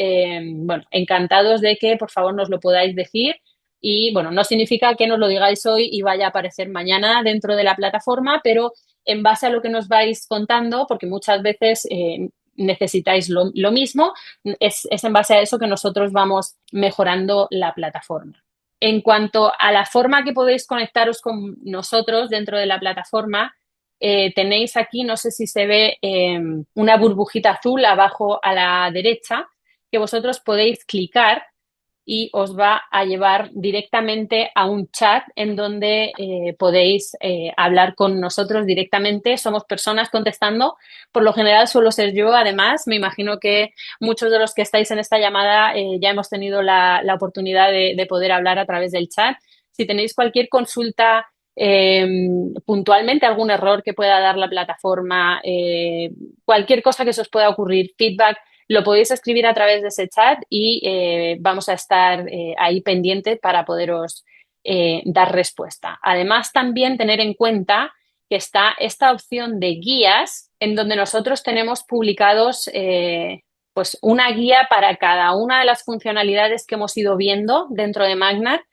bueno, encantados de que por favor nos lo podáis decir y bueno, no significa que nos lo digáis hoy y vaya a aparecer mañana dentro de la plataforma, pero en base a lo que nos vais contando, porque muchas veces necesitáis lo mismo, es en base a eso que nosotros vamos mejorando la plataforma. En cuanto a la forma que podéis conectaros con nosotros dentro de la plataforma, tenéis aquí, no sé si se ve, una burbujita azul abajo a la derecha que vosotros podéis clicar y os va a llevar directamente a un chat en donde podéis hablar con nosotros directamente. Somos personas contestando. Por lo general suelo ser yo. Además, me imagino que muchos de los que estáis en esta llamada ya hemos tenido la oportunidad de poder hablar a través del chat. Si tenéis cualquier consulta puntualmente, algún error que pueda dar la plataforma, cualquier cosa que se os pueda ocurrir, feedback, lo podéis escribir a través de ese chat y vamos a estar ahí pendientes para poderos dar respuesta. Además, también tener en cuenta que está esta opción de guías en donde nosotros tenemos publicados pues una guía para cada una de las funcionalidades que hemos ido viendo dentro de Magnar.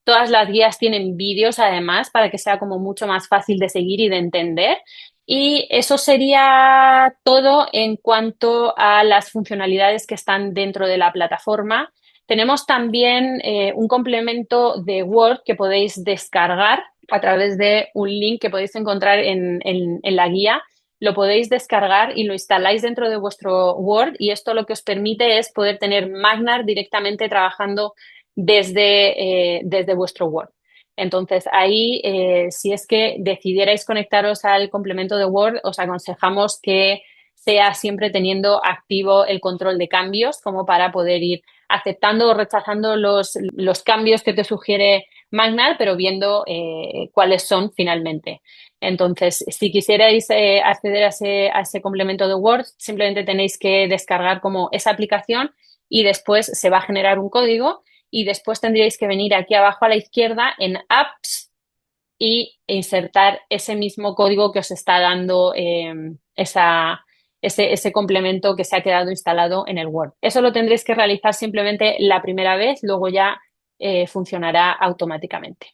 Todas las guías tienen vídeos además para que sea como mucho más fácil de seguir y de entender. Y eso sería todo en cuanto a las funcionalidades que están dentro de la plataforma. Tenemos también un complemento de Word que podéis descargar a través de un link que podéis encontrar en la guía. Lo podéis descargar y lo instaláis dentro de vuestro Word y esto lo que os permite es poder tener Magnar directamente trabajando desde vuestro Word. Entonces, ahí, si es que decidierais conectaros al complemento de Word, os aconsejamos que sea siempre teniendo activo el control de cambios, como para poder ir aceptando o rechazando los cambios que te sugiere Magnar, pero viendo cuáles son finalmente. Entonces, si quisierais acceder a ese complemento de Word, simplemente tenéis que descargar como esa aplicación y después se va a generar un código y después tendríais que venir aquí abajo a la izquierda en Apps y insertar ese mismo código que os está dando ese complemento que se ha quedado instalado en el Word. Eso lo tendréis que realizar simplemente la primera vez, luego ya funcionará automáticamente.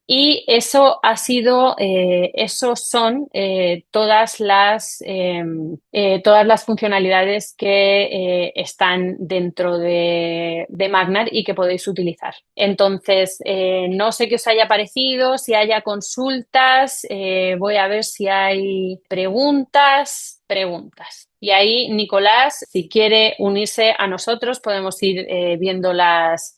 Y eso ha sido, esos son todas las funcionalidades que están dentro de Magnar y que podéis utilizar. Entonces, no sé qué os haya parecido, si haya consultas, voy a ver si hay preguntas. Y ahí, Nicolás, si quiere unirse a nosotros, podemos ir viendo las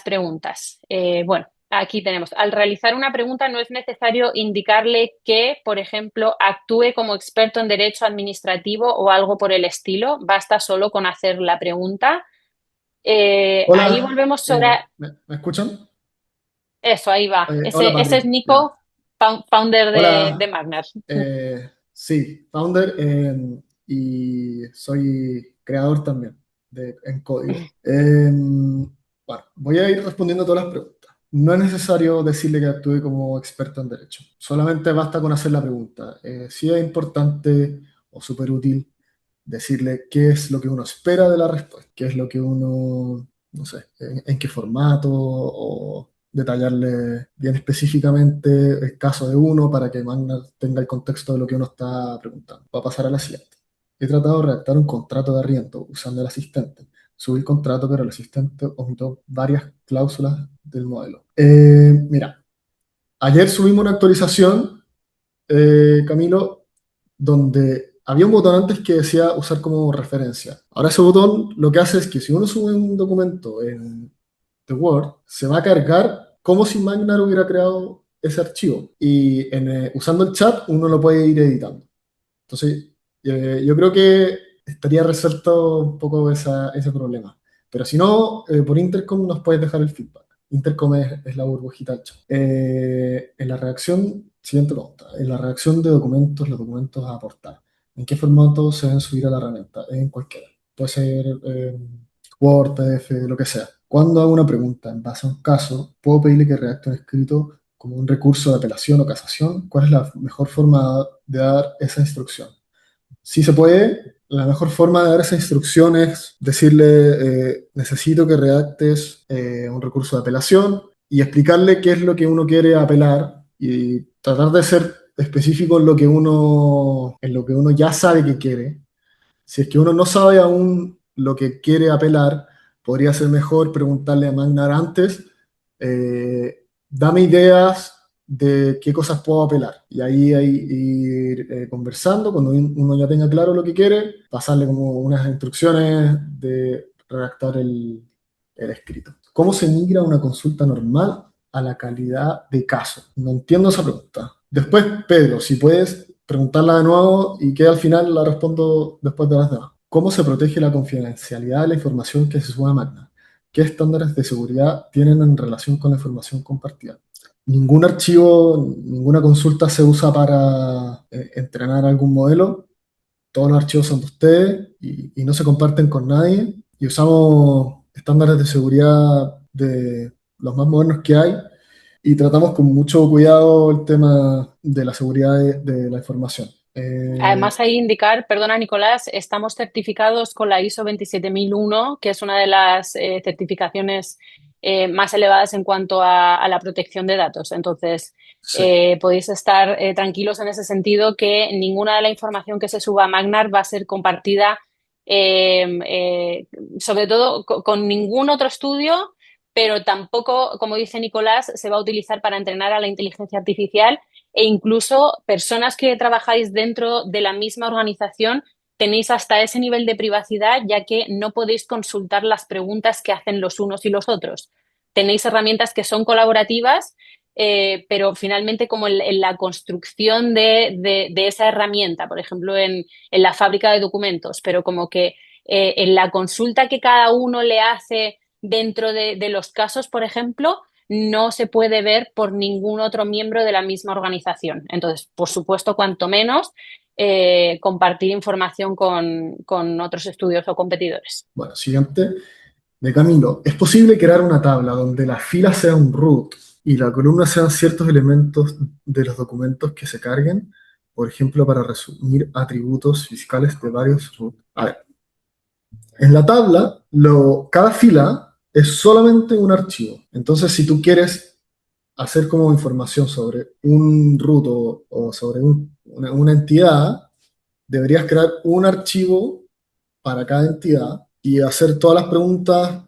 preguntas. Bueno. Aquí tenemos, al realizar una pregunta no es necesario indicarle que, por ejemplo, actúe como experto en derecho administrativo o algo por el estilo. Basta solo con hacer la pregunta. Ahí Hola, volvemos sobre ¿me escuchan? eso, ahí va. Hola Ese es Patri, ya. Nico, founder de Hola, Magnar. sí, founder y soy creador también en código. Bueno, voy a ir respondiendo a todas las preguntas. No es necesario decirle que actúe como experto en derecho, solamente basta con hacer la pregunta. Sí es importante o súper útil decirle qué es lo que uno espera de la respuesta, qué es lo que uno, no sé, en qué formato o detallarle bien específicamente el caso de uno para que Magna tenga el contexto de lo que uno está preguntando. Va a pasar a la siguiente. He tratado de redactar un contrato de arriendo usando el asistente. Subí el contrato, pero el asistente omitió varias cláusulas del modelo. Mira, ayer subimos una actualización, Camilo, donde había un botón antes que decía usar como referencia. Ahora ese botón lo que hace es que si uno sube un documento en The Word, se va a cargar como si Magnar hubiera creado ese archivo. Y usando el chat uno lo puede ir editando. Entonces, yo creo que estaría resuelto un poco ese problema. Pero si no, por Intercom nos puedes dejar el feedback. Intercom es la burbujita del chat. En la redacción, siguiente pregunta. En la redacción de documentos, los documentos a aportar. ¿En qué formato se deben subir a la herramienta? En cualquiera. Puede ser Word, PDF, lo que sea. Cuando hago una pregunta en base a un caso, puedo pedirle que redacte un escrito como un recurso de apelación o casación. ¿Cuál es la mejor forma de dar esa instrucción? Si se puede, la mejor forma de dar esa instrucción es decirle, necesito que redactes un recurso de apelación y explicarle qué es lo que uno quiere apelar y tratar de ser específico en lo que uno ya sabe que quiere. Si es que uno no sabe aún lo que quiere apelar, podría ser mejor preguntarle a Magnar antes dame ideas de qué cosas puedo apelar. Y ahí ir conversando, cuando uno ya tenga claro lo que quiere, pasarle como unas instrucciones de redactar el escrito. ¿Cómo se migra una consulta normal a la calidad de caso? No entiendo esa pregunta. Después, Pedro, si puedes preguntarla de nuevo y que al final la respondo después de las demás. ¿Cómo se protege la confidencialidad de la información que se sube a Magna? ¿Qué estándares de seguridad tienen en relación con la información compartida? Ningún archivo, ninguna consulta se usa para entrenar algún modelo. Todos los archivos son de ustedes y no se comparten con nadie. Y usamos estándares de seguridad de los más modernos que hay y tratamos con mucho cuidado el tema de la seguridad de la información. Además, hay indicar, perdona Nicolás, estamos certificados con la ISO 27001, que es una de las certificaciones más elevadas en cuanto a la protección de datos. Entonces, Sí. podéis estar tranquilos en ese sentido que ninguna de la información que se suba a Magnar va a ser compartida, eh, eh, sobre todo con ningún otro estudio, pero tampoco, como dice Nicolás, se va a utilizar para entrenar a la inteligencia artificial e incluso personas que trabajáis dentro de la misma organización tenéis hasta ese nivel de privacidad, ya que no podéis consultar las preguntas que hacen los unos y los otros. Tenéis herramientas que son colaborativas, pero finalmente como en la construcción de esa herramienta, por ejemplo, en la fábrica de documentos, pero como que en la consulta que cada uno le hace dentro de los casos, por ejemplo, no se puede ver por ningún otro miembro de la misma organización. Entonces, por supuesto, cuanto menos compartir información con otros estudios o competidores. Bueno, siguiente. De Camilo, ¿es posible crear una tabla donde la fila sea un root y la columna sean ciertos elementos de los documentos que se carguen? Por ejemplo, para resumir atributos fiscales de varios root. A ver, en la tabla, cada fila es solamente un archivo. Entonces, si tú quieres hacer como información sobre un root o sobre una entidad, deberías crear un archivo para cada entidad y hacer todas las preguntas.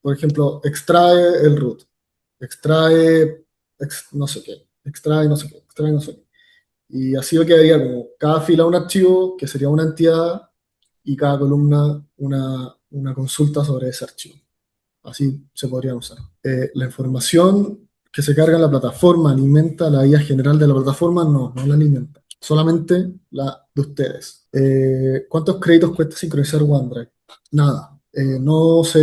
Por ejemplo, extrae el root, extrae no sé qué, extrae no sé qué, extrae no sé qué. Y así quedaría como cada fila un archivo, que sería una entidad, y cada columna una consulta sobre ese archivo. Así se podría usar. La información que se carga en la plataforma alimenta la IA general de la plataforma, no la alimenta, solamente la de ustedes. ¿Cuántos créditos cuesta sincronizar OneDrive? Nada. Los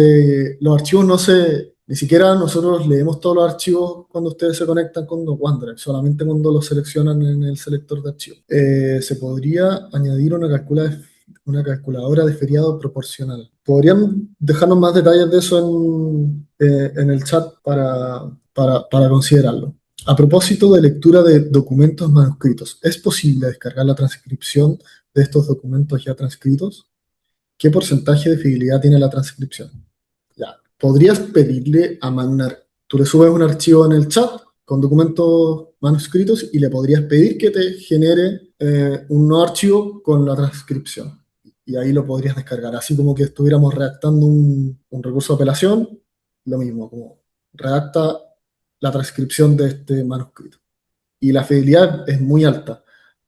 archivos no se, ni siquiera nosotros leemos todos los archivos cuando ustedes se conectan con OneDrive, solamente cuando los seleccionan en el selector de archivos. Se podría añadir una calculadora de feriado proporcional. ¿Podrían dejarnos más detalles de eso en el chat para considerarlo? A propósito de lectura de documentos manuscritos, ¿es posible descargar la transcripción de estos documentos ya transcritos? ¿Qué porcentaje de fidelidad tiene la transcripción? Ya, podrías pedirle a Magnar, tú le subes un archivo en el chat con documentos manuscritos y le podrías pedir que te genere un nuevo archivo con la transcripción. Y ahí lo podrías descargar, así como que estuviéramos redactando un recurso de apelación, lo mismo, como redacta la transcripción de este manuscrito. Y la fidelidad es muy alta,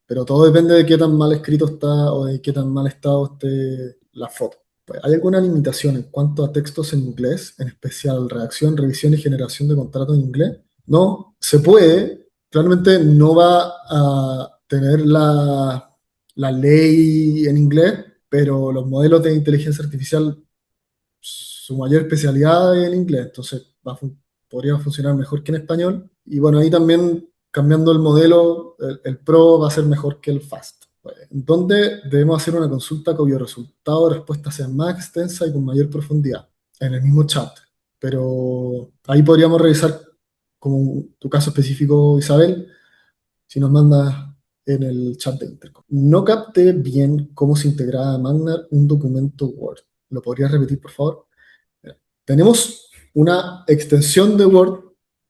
pero todo depende de qué tan mal escrito está o de qué tan mal estado esté la foto. Pues, ¿hay alguna limitación en cuanto a textos en inglés, en especial redacción, revisión y generación de contratos en inglés? No, se puede, claramente no va a tener la ley en inglés, pero los modelos de inteligencia artificial, su mayor especialidad es el inglés, entonces podría funcionar mejor que en español. Y bueno, ahí también cambiando el modelo, el Pro va a ser mejor que el Fast. Pues, donde debemos hacer una consulta cuyo resultado de respuesta sea más extensa y con mayor profundidad, en el mismo chat. Pero ahí podríamos revisar, como tu caso específico, Isabel, si nos mandas en el chat de Intercom. No capté bien cómo se integraba a Magnar un documento Word. ¿Lo podrías repetir, por favor? Tenemos una extensión de Word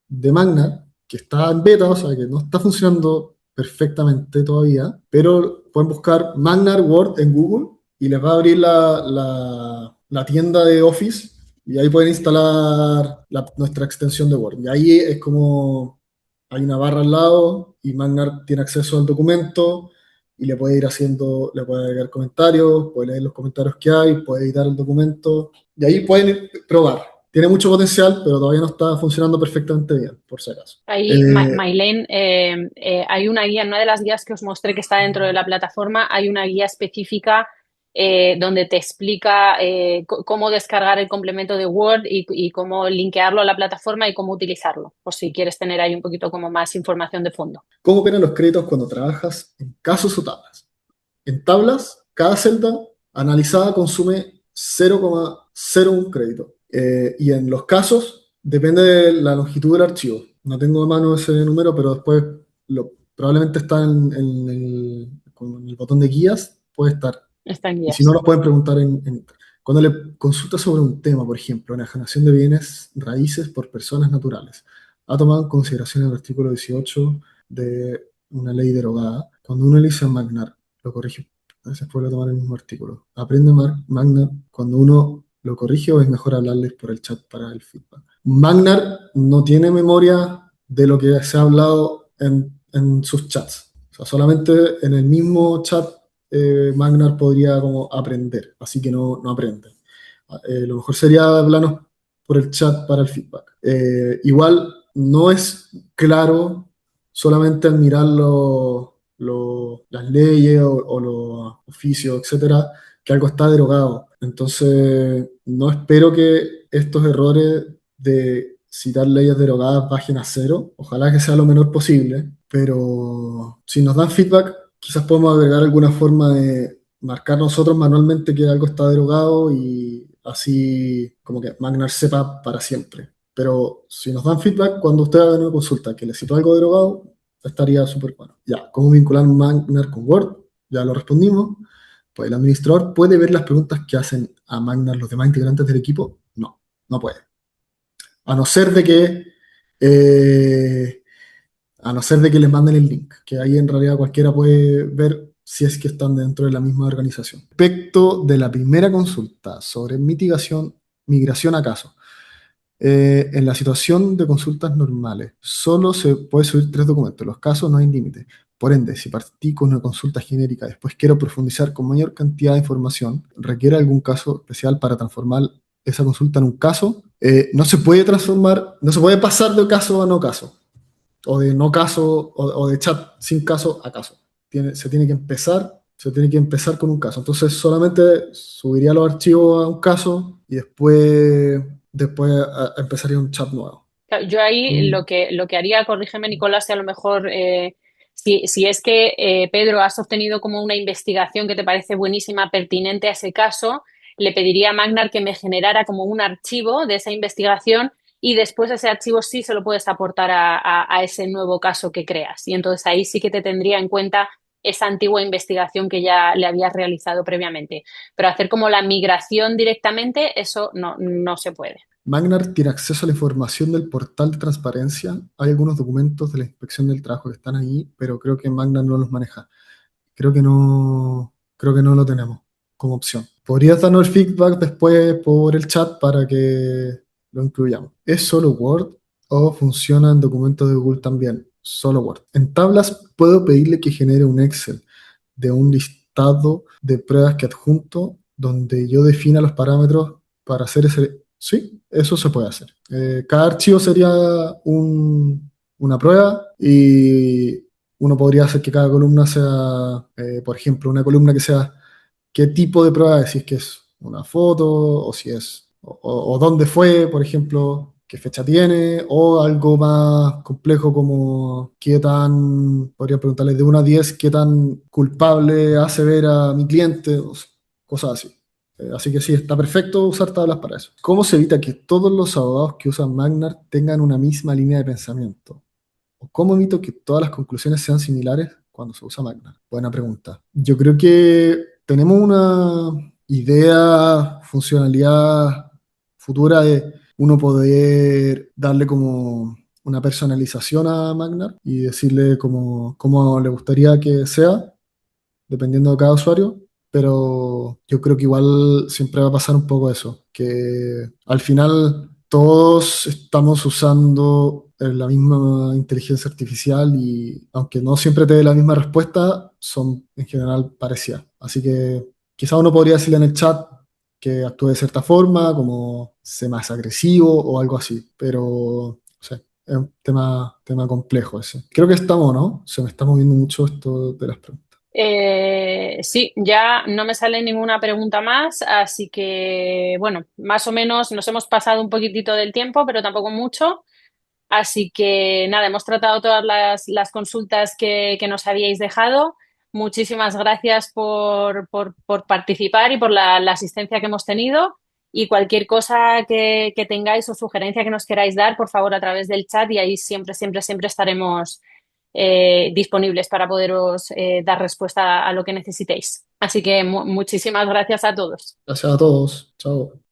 de Magna que está en beta, o sea que no está funcionando perfectamente todavía, pero pueden buscar Magnar Word en Google y les va a abrir la tienda de Office Y ahí pueden instalar nuestra extensión de Word. Y ahí es como hay una barra al lado y Magnar tiene acceso al documento y le puede ir haciendo, le puede agregar comentarios, puede leer los comentarios que hay, puede editar el documento y ahí pueden probar. Tiene mucho potencial, pero todavía no está funcionando perfectamente bien, por si acaso. Ahí, Mailén, hay una guía, en una de las guías que os mostré que está dentro de la plataforma, hay una guía específica donde te explica cómo descargar el complemento de Word y cómo linkearlo a la plataforma y cómo utilizarlo, por si quieres tener ahí un poquito como más información de fondo. ¿Cómo operan los créditos cuando trabajas en casos o tablas? En tablas, cada celda analizada consume 0,01 crédito. Y en los casos, depende de la longitud del archivo. No tengo a mano ese número, pero después probablemente está con el botón de guías, puede estar. Está en Y si no, guías. lo pueden preguntar cuando le consulta sobre un tema, por ejemplo, enajenación de bienes raíces por personas naturales. Ha tomado en consideración el artículo 18 de una ley derogada. Cuando uno elige Magnar, lo corrige. A veces puede tomar el mismo artículo. Aprende Magnar cuando uno lo corrige o es mejor hablarles por el chat para el feedback. Magnar no tiene memoria de lo que se ha hablado en sus chats. O sea, solamente en el mismo chat Magnar podría como aprender, así que no aprende. Lo mejor sería hablarnos por el chat para el feedback. Igual no es claro solamente al mirar las leyes o los oficios, etcétera, que algo está derogado. Entonces, no espero que estos errores de citar leyes derogadas bajen a cero. Ojalá que sea lo menor posible, pero si nos dan feedback, quizás podemos agregar alguna forma de marcar nosotros manualmente que algo está derogado y así como que Magnar sepa para siempre. Pero si nos dan feedback cuando usted haga una consulta que le citó algo derogado, estaría súper bueno. Ya, ¿cómo vincular Magnar con Word? Ya lo respondimos. Pues el administrador puede ver las preguntas que hacen a Magnar los demás integrantes del equipo. No, no puede. A no ser de que eh, a no ser de que les manden el link, que ahí en realidad cualquiera puede ver si es que están dentro de la misma organización. Respecto de la primera consulta sobre migración a caso. En la situación de consultas normales, solo se puede subir 3 documentos. Los casos no hay límite. Por ende, si partí con una consulta genérica, después quiero profundizar con mayor cantidad de información, requiere algún caso especial para transformar esa consulta en un caso. No se puede transformar, no se puede pasar de caso a no caso o de no caso o de chat sin caso a caso. Se tiene que empezar con un caso. Entonces solamente subiría los archivos a un caso y después empezaría un chat nuevo. Claro, yo ahí Mm. lo que haría, corrígeme Nicolás, si a lo mejor, si es que Pedro has obtenido como una investigación que te parece buenísima, pertinente a ese caso, le pediría a Magnar que me generara como un archivo de esa investigación y después ese archivo sí se lo puedes aportar a ese nuevo caso que creas. Y entonces ahí sí que te tendría en cuenta esa antigua investigación que ya le habías realizado previamente. Pero hacer como la migración directamente, eso no se puede. Magnar tiene acceso a la información del portal de transparencia. Hay algunos documentos de la inspección del trabajo que están ahí, pero creo que Magnar no los maneja. Creo que no lo tenemos como opción. ¿Podrías darnos el feedback después por el chat para que lo incluyamos? ¿Es solo Word o funciona en documentos de Google también? Solo Word. En tablas puedo pedirle que genere un Excel de un listado de pruebas que adjunto donde yo defina los parámetros para hacer ese... Sí, eso se puede hacer. Cada archivo sería una prueba y uno podría hacer que cada columna sea, por ejemplo, una columna que sea qué tipo de prueba es, si es que es una foto o si es, o dónde fue, por ejemplo, qué fecha tiene, o algo más complejo como qué tan, podría preguntarle de 1 a 10, qué tan culpable hace ver a mi cliente, o sea, cosas así. Así que sí, está perfecto usar tablas para eso. ¿Cómo se evita que todos los abogados que usan Magnar tengan una misma línea de pensamiento? ¿O cómo evito que todas las conclusiones sean similares cuando se usa Magnar? Buena pregunta. Yo creo que tenemos una idea, funcionalidad futura de uno poder darle como una personalización a Magnar y decirle como cómo le gustaría que sea, dependiendo de cada usuario. pero yo creo que igual siempre va a pasar un poco eso, que al final todos estamos usando la misma inteligencia artificial y aunque no siempre te dé la misma respuesta, son en general parecidas. Así que quizá uno podría decirle en el chat que actúe de cierta forma, como sea más agresivo o algo así, pero no sé, es un tema complejo ese. Creo que estamos, ¿no? Se me está moviendo mucho esto de las preguntas. Sí, ya no me sale ninguna pregunta más, así que bueno, más o menos nos hemos pasado un poquitito del tiempo, pero tampoco mucho. Así que nada, hemos tratado todas las consultas que nos habíais dejado. Muchísimas gracias por participar y por la asistencia que hemos tenido. Y cualquier cosa que tengáis o sugerencia que nos queráis dar, por favor, a través del chat y ahí siempre, siempre, siempre estaremos disponibles para poderos dar respuesta a lo que necesitéis. Así que muchísimas gracias a todos. Gracias a todos. Chao.